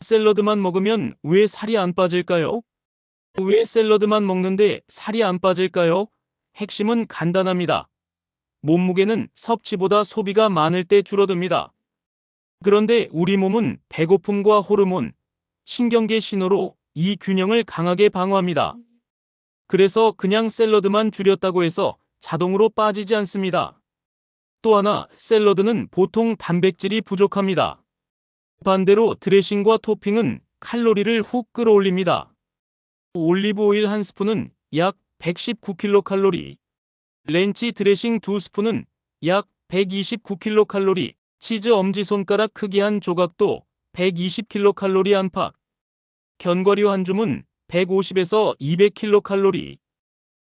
샐러드만 먹으면 왜 살이 안 빠질까요? 왜 샐러드만 먹는데 살이 안 빠질까요? 핵심은 간단합니다. 몸무게는 섭취보다 소비가 많을 때 줄어듭니다. 그런데 우리 몸은 배고픔과 호르몬, 신경계 신호로 이 균형을 강하게 방어합니다. 그래서 그냥 샐러드만 줄였다고 해서 자동으로 빠지지 않습니다. 또 하나, 샐러드는 보통 단백질이 부족합니다. 반대로 드레싱과 토핑은 칼로리를 훅 끌어올립니다. 올리브 오일 한 스푼은 약 119kcal, 렌치 드레싱 2스푼은 약 129kcal, 치즈 엄지손가락 크기 한 조각도 120kcal 안팎, 견과류 한 줌은 150에서 200kcal.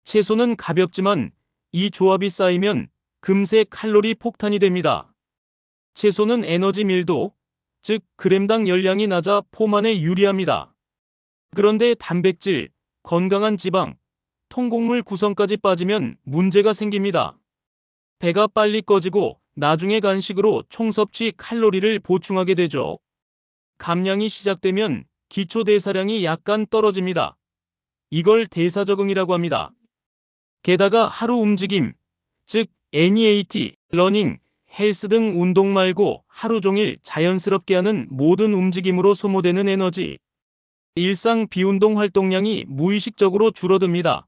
채소는 가볍지만 이 조합이 쌓이면 금세 칼로리 폭탄이 됩니다. 채소는 에너지 밀도, 즉 그램당 열량이 낮아 포만에 유리합니다. 그런데 단백질, 건강한 지방, 통곡물 구성까지 빠지면 문제가 생깁니다. 배가 빨리 꺼지고 나중에 간식으로 총섭취 칼로리를 보충하게 되죠. 감량이 시작되면 기초 대사량이 약간 떨어집니다. 이걸 대사적응이라고 합니다. 게다가 하루 움직임, 즉 NEAT, 러닝, 헬스 등 운동 말고 하루 종일 자연스럽게 하는 모든 움직임으로 소모되는 에너지, 일상 비운동 활동량이 무의식적으로 줄어듭니다.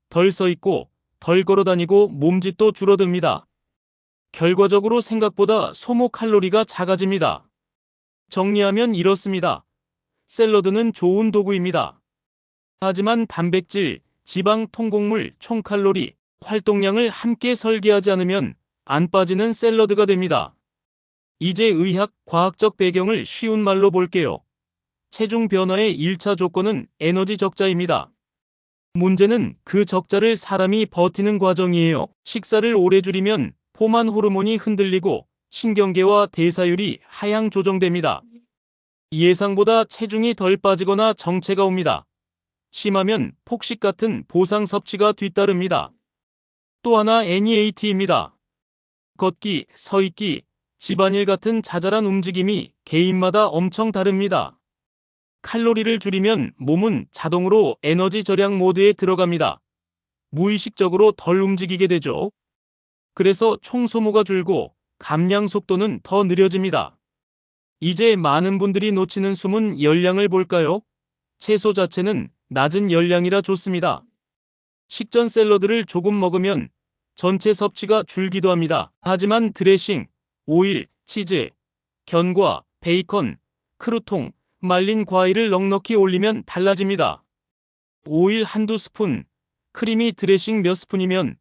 덜 서 있고 덜 걸어 다니고 몸짓도 줄어듭니다. 결과적으로 생각보다 소모 칼로리가 작아집니다. 정리하면 이렇습니다. 샐러드는 좋은 도구입니다. 하지만 단백질, 지방, 통곡물, 총 칼로리, 활동량을 함께 설계하지 않으면 안 빠지는 샐러드가 됩니다. 이제 의학, 과학적 배경을 쉬운 말로 볼게요. 체중 변화의 1차 조건은 에너지 적자입니다. 문제는 그 적자를 사람이 버티는 과정이에요. 식사를 오래 줄이면 포만 호르몬이 흔들리고 신경계와 대사율이 하향 조정됩니다. 예상보다 체중이 덜 빠지거나 정체가 옵니다. 심하면 폭식 같은 보상 섭취가 뒤따릅니다. 또 하나 NEAT입니다. 걷기, 서 있기, 집안일 같은 자잘한 움직임이 개인마다 엄청 다릅니다. 칼로리를 줄이면 몸은 자동으로 에너지 절약 모드에 들어갑니다. 무의식적으로 덜 움직이게 되죠. 그래서 총 소모가 줄고 감량 속도는 더 느려집니다. 이제 많은 분들이 놓치는 숨은 열량을 볼까요? 채소 자체는 낮은 열량이라 좋습니다. 식전 샐러드를 조금 먹으면 전체 섭취가 줄기도 합니다. 하지만 드레싱, 오일, 치즈, 견과, 베이컨, 크루통, 말린 과일을 넉넉히 올리면 달라집니다. 오일 한두 스푼, 크림이 드레싱 몇 스푼이면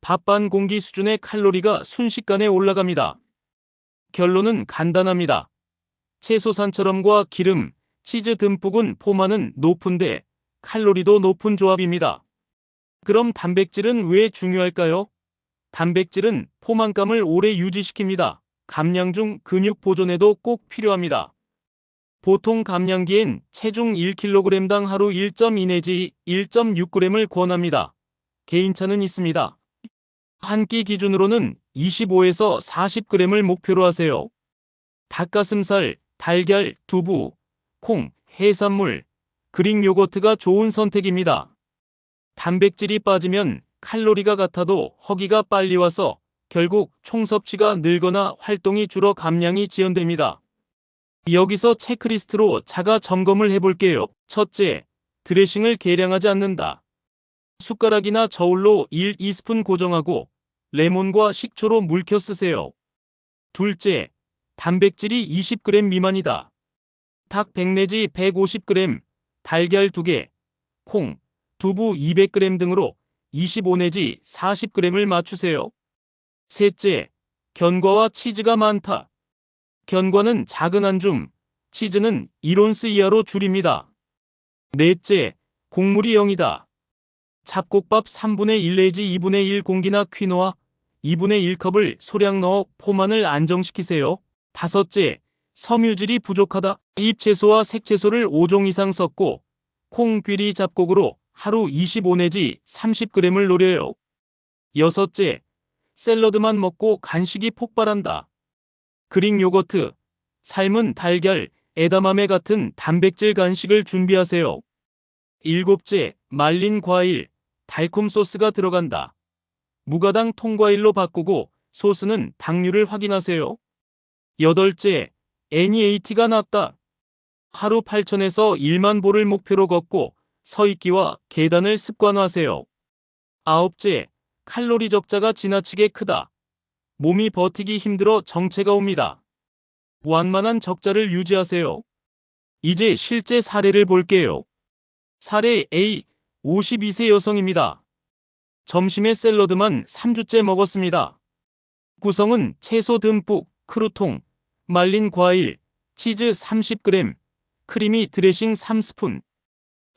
밥 반 공기 수준의 칼로리가 순식간에 올라갑니다. 결론은 간단합니다. 채소산처럼과 기름, 치즈 듬뿍은 포만은 높은데 칼로리도 높은 조합입니다. 그럼 단백질은 왜 중요할까요? 단백질은 포만감을 오래 유지시킵니다. 감량 중 근육 보존에도 꼭 필요합니다. 보통 감량기엔 체중 1kg당 하루 1.2 내지 1.6g을 권합니다. 개인차는 있습니다. 한 끼 기준으로는 25에서 40g을 목표로 하세요. 닭가슴살, 달걀, 두부, 콩, 해산물, 그릭 요거트가 좋은 선택입니다. 단백질이 빠지면 칼로리가 같아도 허기가 빨리 와서 결국 총 섭취가 늘거나 활동이 줄어 감량이 지연됩니다. 여기서 체크리스트로 자가 점검을 해볼게요. 첫째, 드레싱을 계량하지 않는다. 숟가락이나 저울로 1, 2스푼 고정하고 레몬과 식초로 물켜 쓰세요. 둘째, 단백질이 20g 미만이다. 닭 100 내지 150g, 달걀 2개, 콩, 두부 200g 등으로 25 내지 40g을 맞추세요. 셋째, 견과와 치즈가 많다. 견과는 작은 한 줌, 치즈는 1온스 이하로 줄입니다. 넷째, 곡물이 0이다. 잡곡밥 3분의 1 내지 2분의 1 공기나 퀴노아 2분의 1컵을 소량 넣어 포만을 안정시키세요. 다섯째, 섬유질이 부족하다. 잎채소와 색채소를 5종 이상 섞고 콩, 귀리, 잡곡으로 하루 25 내지 30g을 노려요. 여섯째, 샐러드만 먹고 간식이 폭발한다. 그릭 요거트, 삶은 달걀, 에다마메 같은 단백질 간식을 준비하세요. 일곱째, 말린 과일, 달콤 소스가 들어간다. 무가당 통과일로 바꾸고 소스는 당류를 확인하세요. 여덟째, NEAT가 낮다. 하루 8,000에서 1만 보를 목표로 걷고 서있기와 계단을 습관화하세요. 아홉째, 칼로리 적자가 지나치게 크다. 몸이 버티기 힘들어 정체가 옵니다. 완만한 적자를 유지하세요. 이제 실제 사례를 볼게요. 사례 A, 52세 여성입니다. 점심에 샐러드만 3주째 먹었습니다. 구성은 채소 듬뿍, 크루통, 말린 과일, 치즈 30g, 크리미 드레싱 3스푼.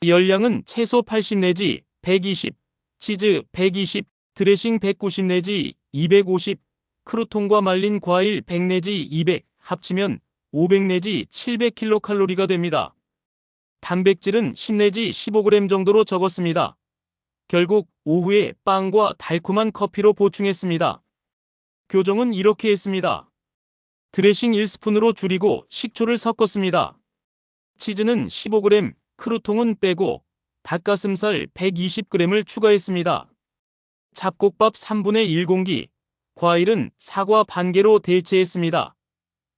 열량은 채소 80 내지 120, 치즈 120, 드레싱 190 내지 250, 크루통과 말린 과일 100 내지 200, 합치면 500 내지 700kcal가 됩니다. 단백질은 10 내지 15g 정도로 적었습니다. 결국 오후에 빵과 달콤한 커피로 보충했습니다. 교정은 이렇게 했습니다. 드레싱 1스푼으로 줄이고 식초를 섞었습니다. 치즈는 15g, 크루통은 빼고 닭가슴살 120g을 추가했습니다. 잡곡밥 3분의 1공기, 과일은 사과 반 개로 대체했습니다.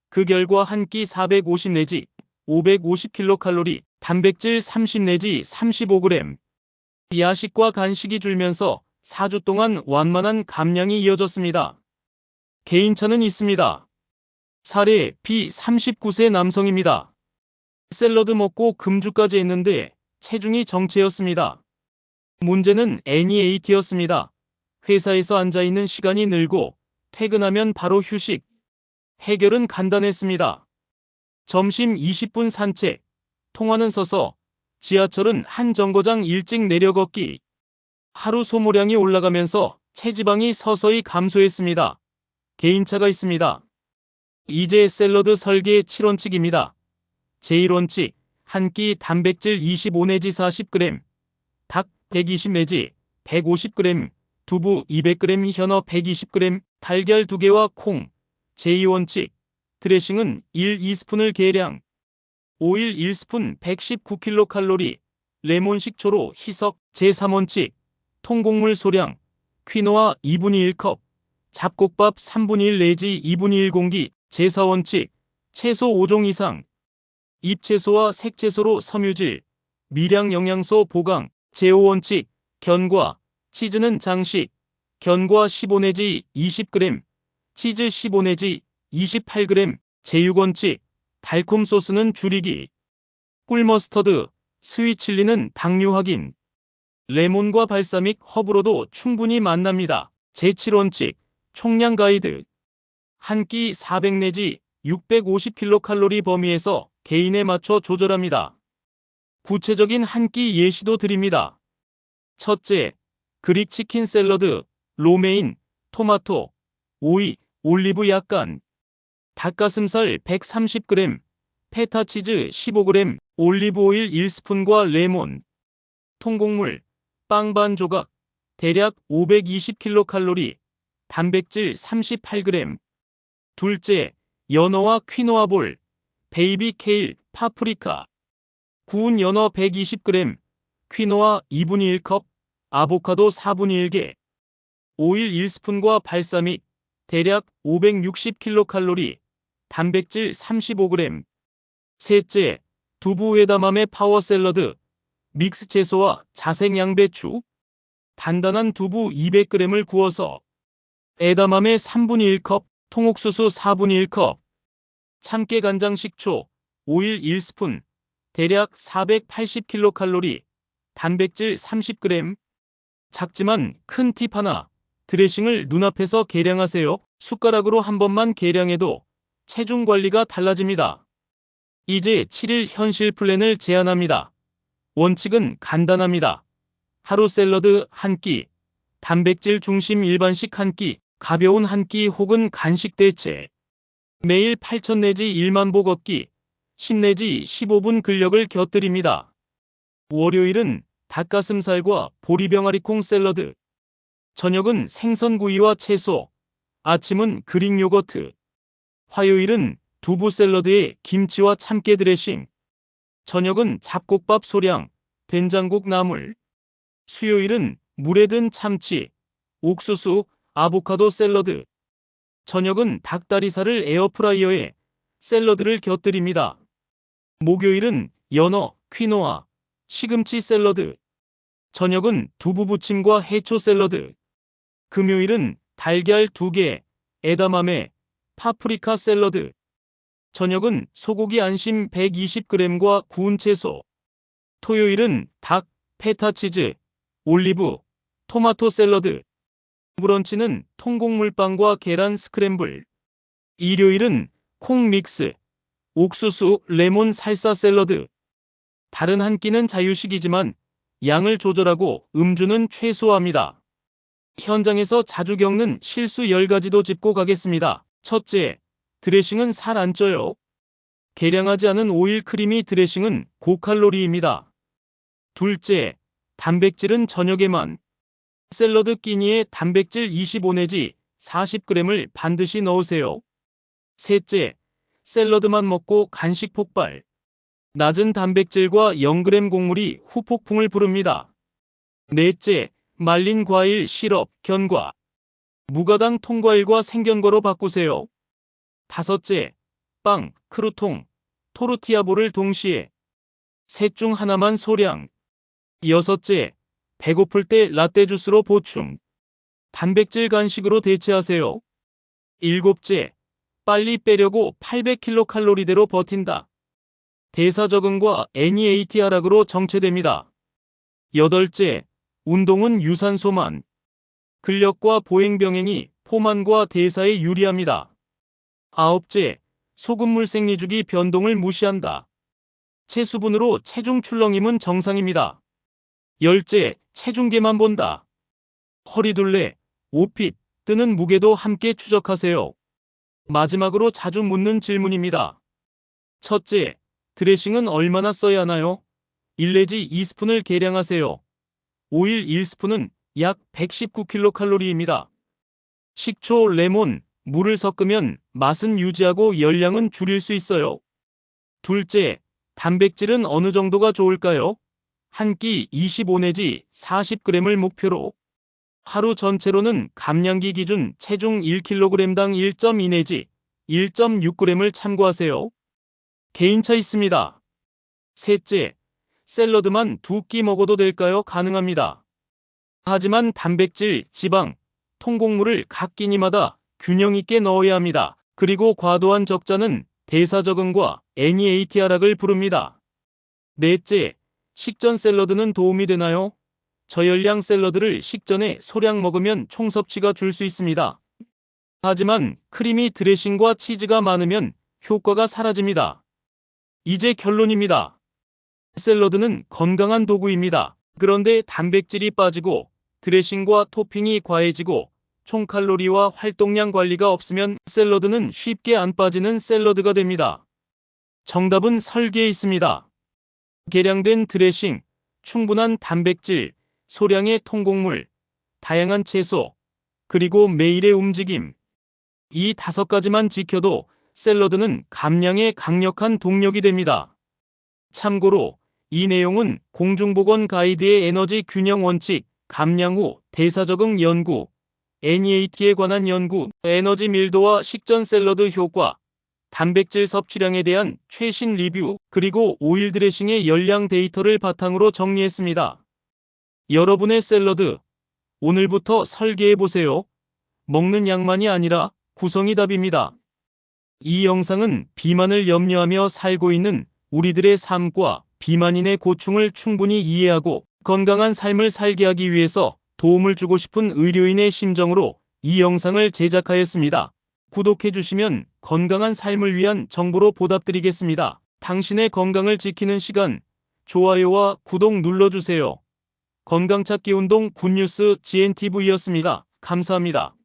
그 결과 한 끼 450 내지 550kcal, 단백질 30 내지 35g. 야식과 간식이 줄면서 4주 동안 완만한 감량이 이어졌습니다. 개인차는 있습니다. 사례 B, 39세 남성입니다. 샐러드 먹고 금주까지 했는데 체중이 정체였습니다. 문제는 NEAT였습니다. 회사에서 앉아있는 시간이 늘고 퇴근하면 바로 휴식. 해결은 간단했습니다. 점심 20분 산책, 통화는 서서, 지하철은 한 정거장 일찍 내려 걷기. 하루 소모량이 올라가면서 체지방이 서서히 감소했습니다. 개인차가 있습니다. 이제 샐러드 설계 7원칙입니다. 제1원칙, 한 끼 단백질 25 내지 40g, 닭 120 내지 150g, 두부 200g, 현어 120g, 달걀 2개와 콩. 제2원칙, 드레싱은 1, 2스푼을 계량, 오일 1스푼 119kcal, 레몬 식초로 희석. 제3원칙, 통곡물 소량, 퀴노아 2분의 1컵, 잡곡밥 3분의 1 내지 2분의 1 공기. 제4원칙, 채소 5종 이상, 잎채소와 색채소로 섬유질, 미량 영양소 보강. 제5원칙, 견과, 치즈는 장식, 견과 15 내지 20g, 치즈 15 내지 28g. 제6원칙, 달콤 소스는 줄이기, 꿀머스터드, 스위칠리는 당류 확인, 레몬과 발사믹, 허브로도 충분히 만납니다. 제7원칙, 총량 가이드, 한 끼 400 내지 650kcal 범위에서 개인에 맞춰 조절합니다. 구체적인 한 끼 예시도 드립니다. 첫째, 그릭 치킨 샐러드, 로메인, 토마토, 오이, 올리브 약간, 닭가슴살 130g, 페타치즈 15g, 올리브 오일 1스푼과 레몬, 통곡물, 빵 반 조각, 대략 520kcal, 단백질 38g. 둘째, 연어와 퀴노아 볼, 베이비 케일, 파프리카, 구운 연어 120g, 퀴노아 2분의 1컵, 아보카도 4분의 1개, 오일 1스푼과 발사믹, 대략 560kcal, 단백질 35g. 셋째, 두부 에다마메 파워 샐러드, 믹스 채소와 자색 양배추, 단단한 두부 200g을 구워서, 에다마메 3분의 1컵, 통옥수수 4분의 1컵, 참깨 간장 식초, 오일 1스푼, 대략 480kcal, 단백질 30g. 작지만 큰 팁 하나, 드레싱을 눈앞에서 계량하세요. 숟가락으로 한 번만 계량해도 체중 관리가 달라집니다. 이제 7일 현실 플랜을 제안합니다. 원칙은 간단합니다. 하루 샐러드 한 끼, 단백질 중심 일반식 한 끼, 가벼운 한 끼 혹은 간식 대체. 매일 8,000 내지 1만 보 걷기, 10 내지 15분 근력을 곁들입니다. 월요일은 닭가슴살과 보리병아리콩 샐러드, 저녁은 생선구이와 채소, 아침은 그릭 요거트, 화요일은 두부 샐러드에 김치와 참깨 드레싱. 저녁은 잡곡밥 소량, 된장국 나물. 수요일은 물에 든 참치, 옥수수, 아보카도 샐러드. 저녁은 닭다리살을 에어프라이어에 샐러드를 곁들입니다. 목요일은 연어, 퀴노아, 시금치 샐러드. 저녁은 두부 부침과 해초 샐러드. 금요일은 달걀 2개, 에다마메, 파프리카 샐러드. 저녁은 소고기 안심 120g과 구운 채소. 토요일은 닭, 페타치즈, 올리브, 토마토 샐러드. 브런치는 통곡물빵과 계란 스크램블. 일요일은 콩 믹스, 옥수수, 레몬 살사 샐러드. 다른 한 끼는 자유식이지만 양을 조절하고 음주는 최소화합니다. 현장에서 자주 겪는 실수 10가지도 짚고 가겠습니다. 첫째, 드레싱은 살 안 쪄요. 계량하지 않은 오일 크리미 드레싱은 고칼로리입니다. 둘째, 단백질은 저녁에만. 샐러드 끼니에 단백질 25 내지 40g을 반드시 넣으세요. 셋째, 샐러드만 먹고 간식 폭발. 낮은 단백질과 0g 곡물이 후폭풍을 부릅니다. 넷째, 말린 과일, 시럽, 견과. 무가당 통과일과 생견과로 바꾸세요. 다섯째, 빵, 크루통, 토르티아볼을 동시에. 셋 중 하나만 소량. 여섯째, 배고플 때 라떼 주스로 보충. 단백질 간식으로 대체하세요. 일곱째, 빨리 빼려고 800kcal대로 버틴다. 대사 적응과 NEAT 하락으로 정체됩니다. 여덟째, 운동은 유산소만. 근력과 보행 병행이 포만과 대사에 유리합니다. 아홉째, 소금물 생리주기 변동을 무시한다. 체수분으로 체중 출렁임은 정상입니다. 열째, 체중계만 본다. 허리둘레, 오핏, 뜨는 무게도 함께 추적하세요. 마지막으로 자주 묻는 질문입니다. 첫째, 드레싱은 얼마나 써야 하나요? 1 내지 2스푼을 계량하세요. 오일 1스푼은 약 119kcal입니다. 식초, 레몬, 물을 섞으면 맛은 유지하고 열량은 줄일 수 있어요. 둘째, 단백질은 어느 정도가 좋을까요? 한 끼 25 내지 40g을 목표로. 하루 전체로는 감량기 기준 체중 1kg당 1.2 내지 1.6g을 참고하세요. 개인차 있습니다. 셋째, 샐러드만 2끼 먹어도 될까요? 가능합니다. 하지만 단백질, 지방, 통곡물을 각 끼니마다 균형 있게 넣어야 합니다. 그리고 과도한 적자는 대사 적응과 NEAT 하락을 부릅니다. 넷째, 식전 샐러드는 도움이 되나요? 저열량 샐러드를 식전에 소량 먹으면 총 섭취가 줄 수 있습니다. 하지만 크리미 드레싱과 치즈가 많으면 효과가 사라집니다. 이제 결론입니다. 샐러드는 건강한 도구입니다. 그런데 단백질이 빠지고 드레싱과 토핑이 과해지고 총 칼로리와 활동량 관리가 없으면 샐러드는 쉽게 안 빠지는 샐러드가 됩니다. 정답은 설계에 있습니다. 계량된 드레싱, 충분한 단백질, 소량의 통곡물, 다양한 채소, 그리고 매일의 움직임. 이 5가지만 지켜도 샐러드는 감량에 강력한 동력이 됩니다. 참고로 이 내용은 공중보건 가이드의 에너지 균형 원칙, 감량 후 대사 적응 연구, NEAT에 관한 연구, 에너지 밀도와 식전 샐러드 효과, 단백질 섭취량에 대한 최신 리뷰, 그리고 오일 드레싱의 열량 데이터를 바탕으로 정리했습니다. 여러분의 샐러드, 오늘부터 설계해보세요. 먹는 양만이 아니라 구성이 답입니다. 이 영상은 비만을 염려하며 살고 있는 우리들의 삶과 비만인의 고충을 충분히 이해하고 건강한 삶을 살게 하기 위해서 도움을 주고 싶은 의료인의 심정으로 이 영상을 제작하였습니다. 구독해주시면 건강한 삶을 위한 정보로 보답드리겠습니다. 당신의 건강을 지키는 시간, 좋아요와 구독 눌러주세요. 건강찾기 운동 굿뉴스 GNTV였습니다. 감사합니다.